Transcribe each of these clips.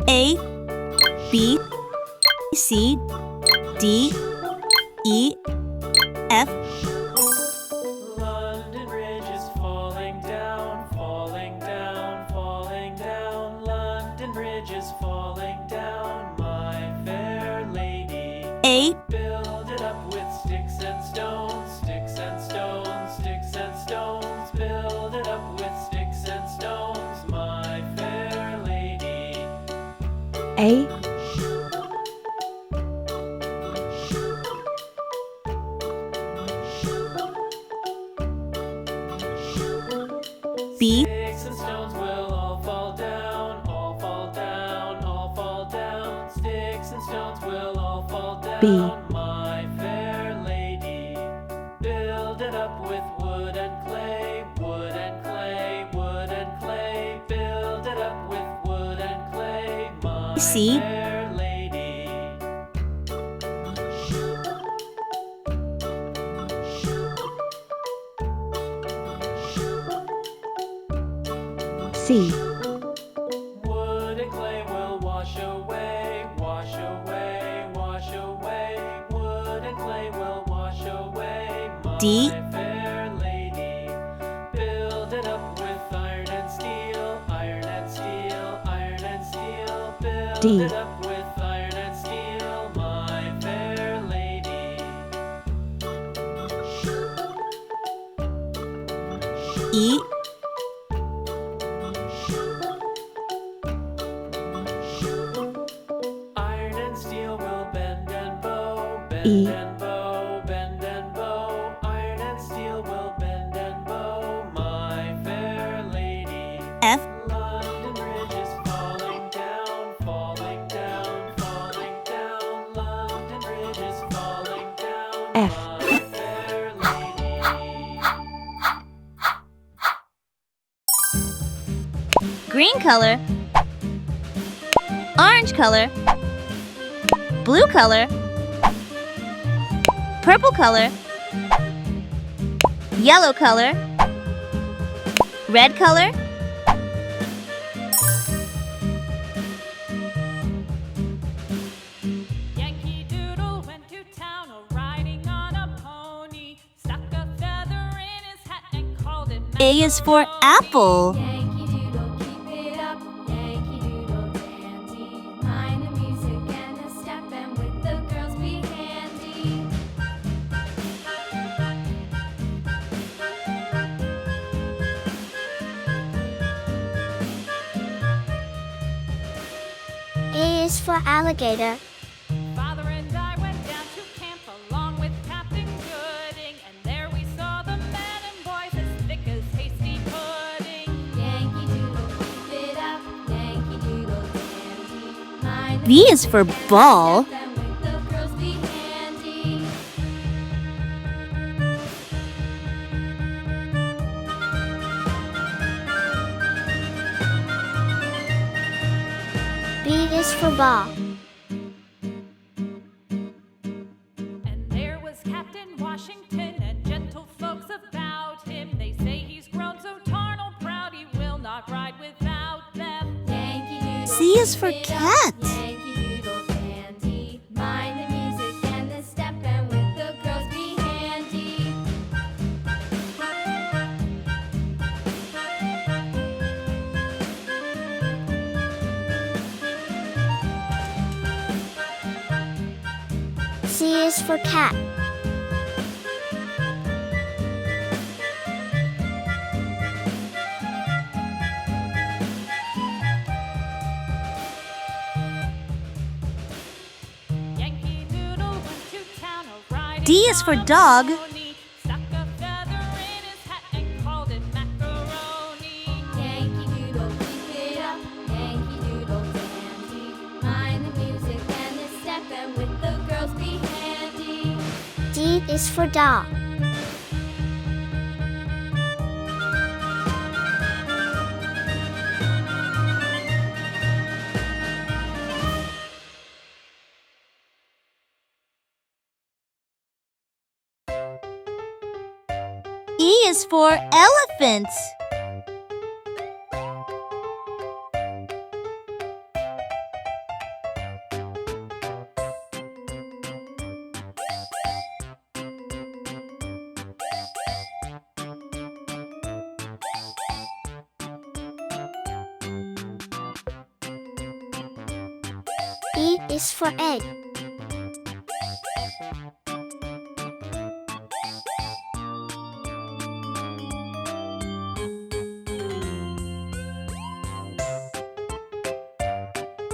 A, B, C, D, E, F. London Bridge is falling down, falling down, falling down. London Bridge is falling down, my fair lady. A, Build it up with sticks and stones, sticks and stones, sticks and stones. Build it up with sticks and stones, my fair lady. A, B, Sticks and stones will all fall down, all fall down, all fall down. Sticks and stones will all fall down, B. my fair lady. Build it up with wood and clay, wood and clay, wood and clay. Build it up with wood and clay, my C. fair lady. C, Wood and clay will wash away, wash away, wash away. Wood and clay will wash away, my D. fair lady. Build it up with iron and steel, iron and steel, iron and steel. Build D. it up with iron and steel, my fair lady. E, Iron and steel will bend and bow, bend E. and bow, bend and bow. Iron and steel will bend and bow, my fair lady. F, London Bridge is falling down, falling down, falling down. London Bridge is falling down, F. my fair lady. green color, orange color, blue color, purple color, yellow color, red color, Yankee Doodle went to town riding on a pony, stuck a feather in his hat and called it A is for apple. Yankee Doodle, keep it up. Yankee Doodle dandy. Mind the music and the step, and with the girls be handy. A is for alligator. Father and I went down to camp along with Captain Gooding, and there we saw the men and boys as thick as hasty pudding. Yankee Doodle, keep it up. Yankee Doodle dandy. Mind the B is for music and the ball. step, and with the girls be handy. B is for ball. And there was Captain Washington and gentle folks about him. They say he's grown so tarnal proud he will not ride without them. Yankee Doodle, C is for keep it up. cat. Yankee Doodle dandy. Mind the music and the step, and with the girls be handy. C is for cat. Yankee Doodle went to town riding D is for on a dog. pony, stuck a feather in his hat and called it macaroni. Yankee Doodle, keep it up. Yankee Doodle dandy. Mind the music and the step, and with the girls be handy. D is for dog. E is for elephant. E is for egg.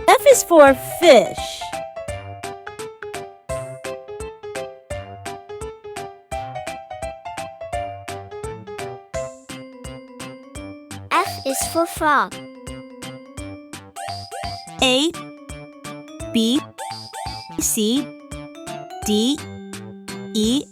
F is for fish. F is for frog. A, B, C, D, E,